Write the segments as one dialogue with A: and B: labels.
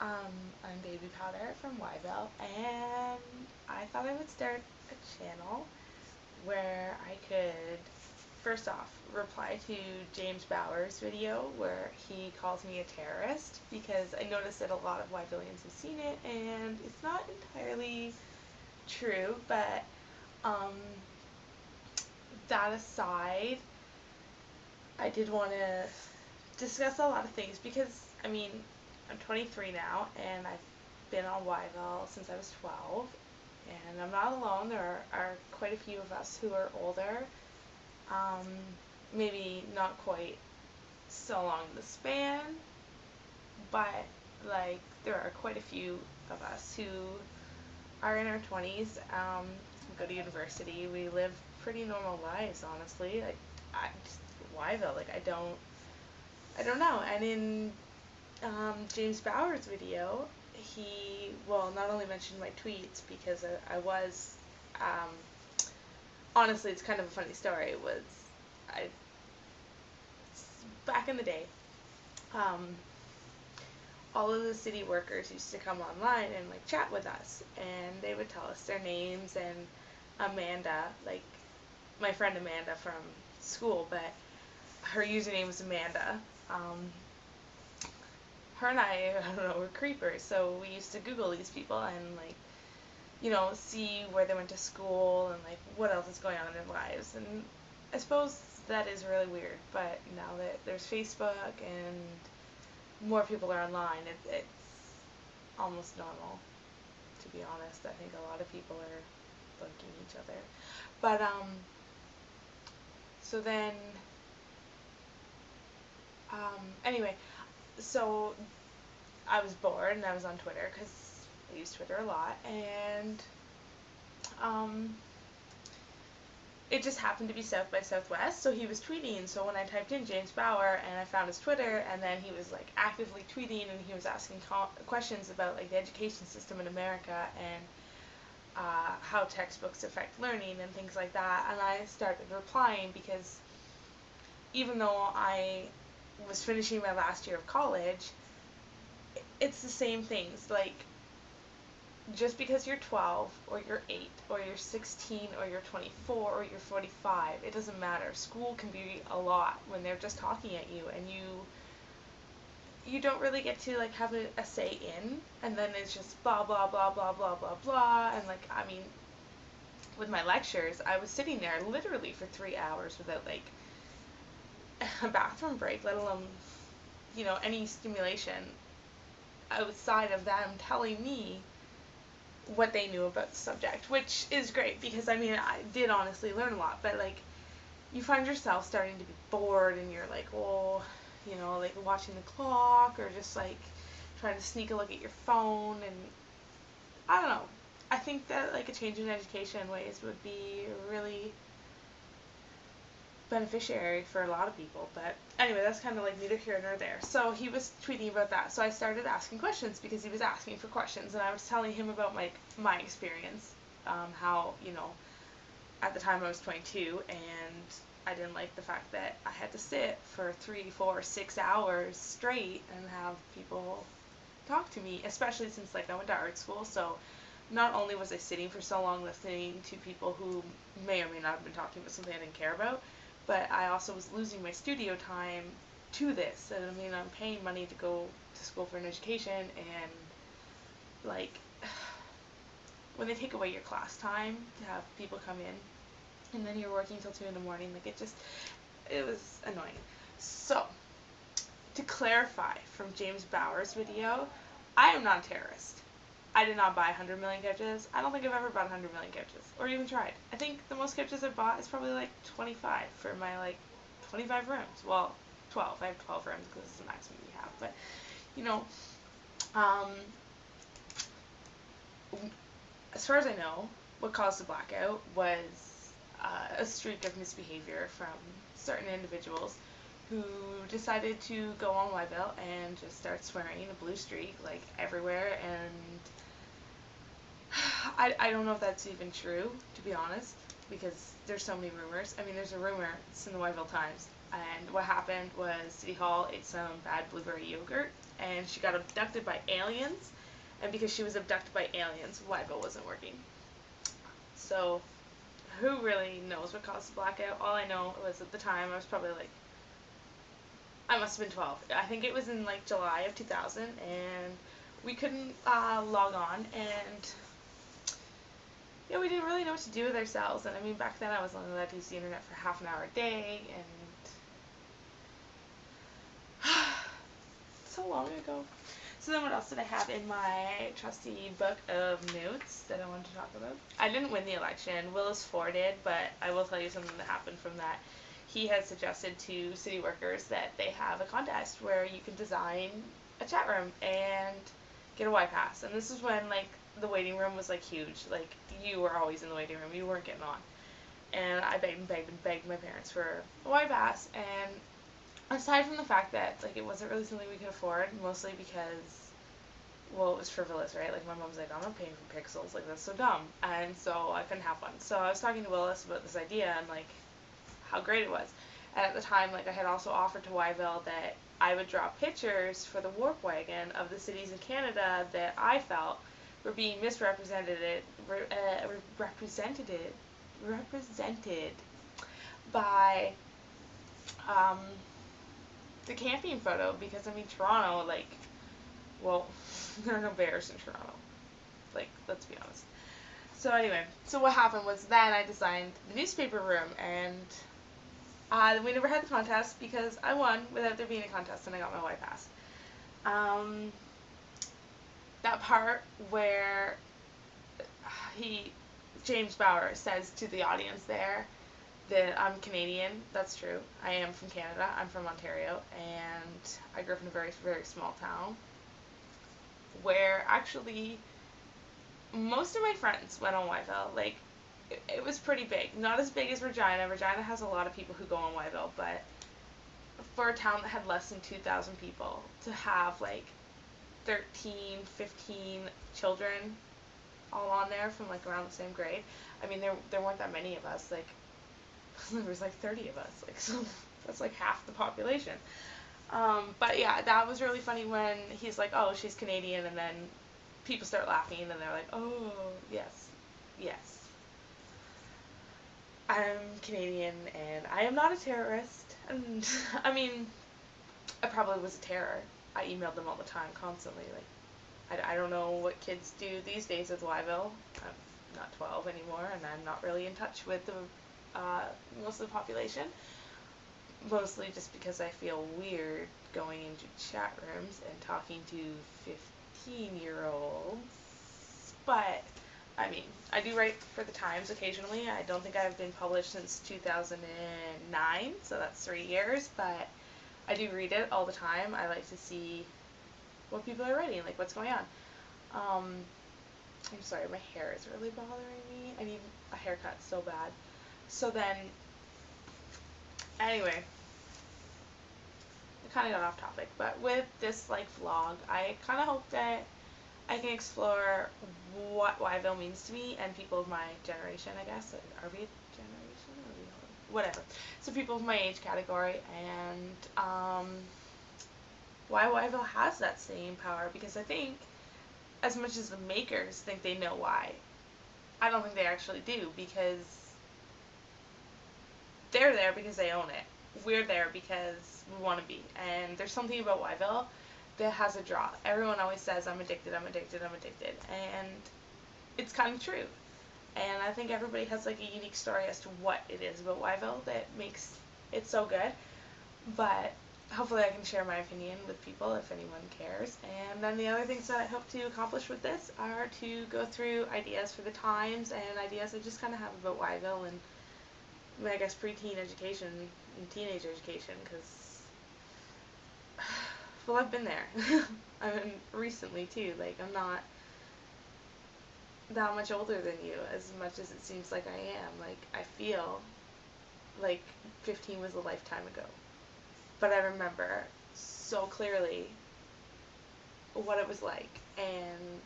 A: I'm Baby Powder from Whyville, and I thought I would start a channel where I could, first off, reply to James Bauer's video where he calls me a terrorist, because I noticed that a lot of Whyvillians have seen it, and it's not entirely true, but um, that aside, I did want to discuss a lot of things because, I mean, I'm 23 now, and I've been on Whyville since I was 12, and I'm not alone. There are quite a few of us who are older, um, maybe not quite so long in the span, but, like, there are quite a few of us who are in our 20s, we go to university, we live pretty normal lives, honestly. Like, I just, Whyville, like, I don't know. And in James Bauer's video, he, well, not only mentioned my tweets, because I was, um, honestly, it's kind of a funny story. It was, I, back in the day, um, all of the city workers used to come online and, like, chat with us, and they would tell us their names, and Amanda, like, my friend Amanda from school, but her username was Amanda. Her and I don't know, were creepers, so we used to Google these people and, like, see where they went to school and, like, what else is going on in their lives. And I suppose that is really weird, but now that there's Facebook and more people are online, it's almost normal, to be honest. I think a lot of people are liking each other. But, so then, anyway, so I was bored and I was on Twitter because I use Twitter a lot, and it just happened to be South by Southwest, so he was tweeting. So when I typed in James Bauer and I found his Twitter, and then he was, like, actively tweeting, and he was asking questions about, like, the education system in America and how textbooks affect learning and things like that, and I started replying because even though I was finishing my last year of college, it's the same things. Like, just because you're 12 or you're 8 or you're 16 or you're 24 or you're 45, it doesn't matter. School can be a lot when they're just talking at you, and you don't really get to, like, have a say in, and then it's just blah blah blah blah blah blah blah. And, like, I mean, with my lectures, I was sitting there literally for 3 hours without, like, a bathroom break, let alone, any stimulation outside of them telling me what they knew about the subject, which is great because, I mean, I did honestly learn a lot, but, like, you find yourself starting to be bored, and you're like, well, like, watching the clock, or just, like, trying to sneak a look at your phone, and I don't know. I think that, like, a change in education ways would be really beneficiary for a lot of people. But anyway, that's kind of, like, neither here nor there. So he was tweeting about that, so I started asking questions because he was asking for questions, and I was telling him about my experience, how, at the time I was 22, and I didn't like the fact that I had to sit for 3, 4, 6 hours straight and have people talk to me, especially since, like, I went to art school. So not only was I sitting for so long listening to people who may or may not have been talking about something I didn't care about, but I also was losing my studio time to this. And, I mean, I'm paying money to go to school for an education, and, like, when they take away your class time to have people come in, and then you're working till 2 in the morning, like, it was annoying. So, to clarify from James Bauer's video, I am not a terrorist. I did not buy 100 million couches. I don't think I've ever bought 100 million couches, or even tried. I think the most couches I've bought is probably, like, 25 for my, like, 25 rooms. Well, 12. I have 12 rooms because it's the maximum we have. But, as far as I know, what caused the blackout was a streak of misbehavior from certain individuals who decided to go on Whyville and just start swearing a blue streak, like, everywhere. And I don't know if that's even true, to be honest, because there's so many rumors. I mean, there's a rumor, it's in the Whyville Times. And what happened was City Hall ate some bad blueberry yogurt, and she got abducted by aliens. And because she was abducted by aliens, Whyville wasn't working. So, who really knows what caused the blackout? All I know was at the time I was probably like, I must have been 12. I think it was in like July of 2000, and we couldn't log on, and yeah, we didn't really know what to do with ourselves. And I mean, back then I was only allowed to use the internet for half an hour a day, and so long ago. So then what else did I have in my trusty book of notes that I wanted to talk about? I didn't win the election. Willis Ford did, but I will tell you something that happened from that. He had suggested to city workers that they have a contest where you can design a chat room and get a Y-Pass. And this is when, like, the waiting room was, like, huge. Like, you were always in the waiting room. You weren't getting on. And I begged and begged and begged my parents for a Y-Pass. And aside from the fact that, like, it wasn't really something we could afford, mostly because, well, it was frivolous, right? Like, my mom's like, I'm not paying for pixels. Like, that's so dumb. And so I couldn't have one. So I was talking to Willis about this idea and, like, how great it was. And at the time, like, I had also offered to Whyville that I would draw pictures for the Warp Wagon of the cities in Canada that I felt were being misrepresented represented by the camping photo, because I mean, Toronto, like, well, there are no bears in Toronto, like, let's be honest. So anyway, so what happened was then I designed the newspaper room, and we never had the contest because I won without there being a contest, and I got my Y-Pass. That part where James Bauer says to the audience there that I'm Canadian, that's true. I am from Canada. I'm from Ontario, and I grew up in a very, very small town where actually most of my friends went on Whyville. Like, it was pretty big. Not as big as Regina. Regina has a lot of people who go on Whyville, but for a town that had less than 2,000 people, to have like 13, 15 children all on there from like around the same grade. I mean, there weren't that many of us. Like, there was like 30 of us. Like, so that's like half the population. But yeah, that was really funny when he's like, oh, she's Canadian, and then people start laughing, and they're like, oh, yes, yes. I'm Canadian, and I am not a terrorist. And, I mean, I probably was a terror. I emailed them all the time, constantly. Like, I don't know what kids do these days with Whyville. I'm not 12 anymore, and I'm not really in touch with the most of the population. Mostly just because I feel weird going into chat rooms and talking to 15-year-olds. But, I mean, I do write for the Times occasionally. I don't think I've been published since 2009, so that's 3 years, but I do read it all the time. I like to see what people are writing, like what's going on. I'm sorry, my hair is really bothering me. I need a haircut so bad. So then, anyway, I kind of got off topic, but with this, like, vlog, I kind of hope that I can explore what Whyville means to me and people of my generation, I guess. Are we a generation? Or are we whatever. So people of my age category, and why Whyville has that staying power, because I think, as much as the makers think they know why, I don't think they actually do, because they're there because they own it. We're there because we want to be. And there's something about Whyville that has a draw. Everyone always says, I'm addicted, I'm addicted, I'm addicted. And it's kind of true. And I think everybody has like a unique story as to what it is about Whyville that makes it so good. But hopefully I can share my opinion with people if anyone cares. And then the other things that I hope to accomplish with this are to go through ideas for the Times and ideas I just kind of have about Whyville and, I guess, preteen education and teenage education, because, well, I've been there. I mean, recently, too. Like, I'm not that much older than you, as much as it seems like I am. Like, I feel like 15 was a lifetime ago. But I remember so clearly what it was like. And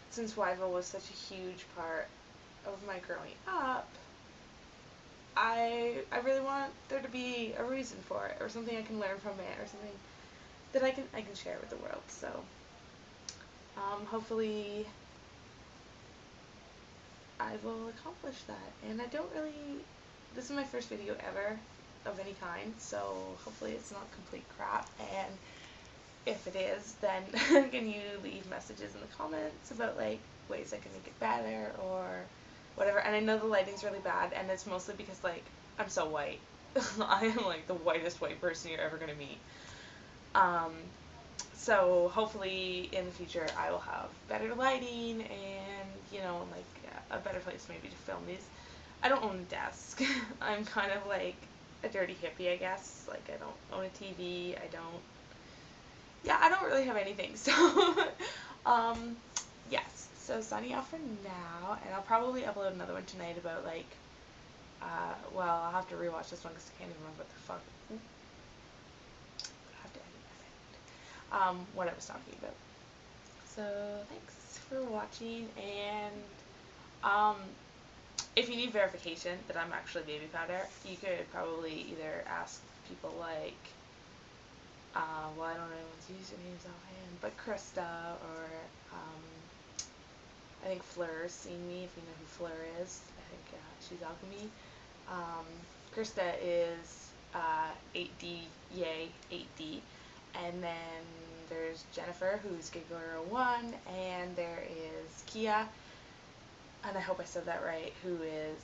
A: since Whyville was such a huge part of my growing up, I really want there to be a reason for it, or something I can learn from it, or something that I can share with the world. So hopefully I will accomplish that. And I don't really, this is my first video ever of any kind, so hopefully it's not complete crap. And if it is, then can you leave messages in the comments about like ways I can make it better or whatever. And I know the lighting's really bad, and it's mostly because like I'm so white. I am like the whitest white person you're ever gonna meet. Um, so hopefully in the future I will have better lighting and, you know, like a better place maybe to film these. I don't own a desk. I'm kind of like a dirty hippie, I guess. Like I don't own a TV. I don't really have anything. So yes. So signing off for now, and I'll probably upload another one tonight about like well, I'll have to rewatch this one because I can't even remember what the fuck. I have to edit what I was talking about. So thanks for watching, and um, if you need verification that I'm actually BabyPowdr, you could probably either ask people like, well, I don't know anyone's usernames offhand, but Krista or I think Fleur's seen me, if you know who Fleur is. I think she's Alchemy. Krista is 8D, yay, 8D. And then there's Jennifer, who's Giggler01, and there is Kia, and I hope I said that right, who is,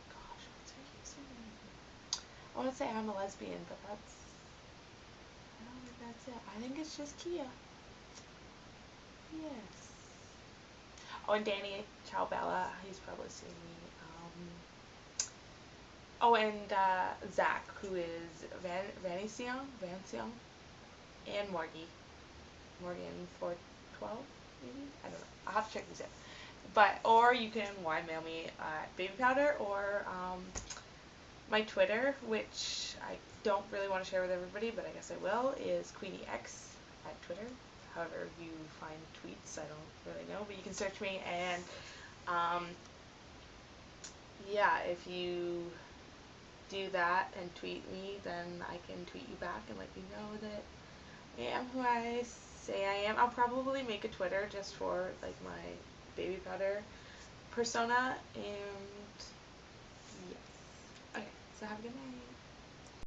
A: gosh, what's her username? I want to say I'm a lesbian, but I don't think that's it. I think it's just Kia. Yes. Oh, and Danny Chowbella, he's probably seen me. Oh, and Zach, who is Van Seong, and Morgan 412, maybe? I don't know. I'll have to check these out. But, or you can mail me at BabyPowdr, or my Twitter, which I don't really want to share with everybody, but I guess I will, is QueenieX at Twitter. However you find tweets, I don't really know, but you can search me, and yeah, if you do that and tweet me, then I can tweet you back and let you know that I am who I say I am. I'll probably make a Twitter just for like my BabyPowdr persona, and yes. Okay, so have a good night.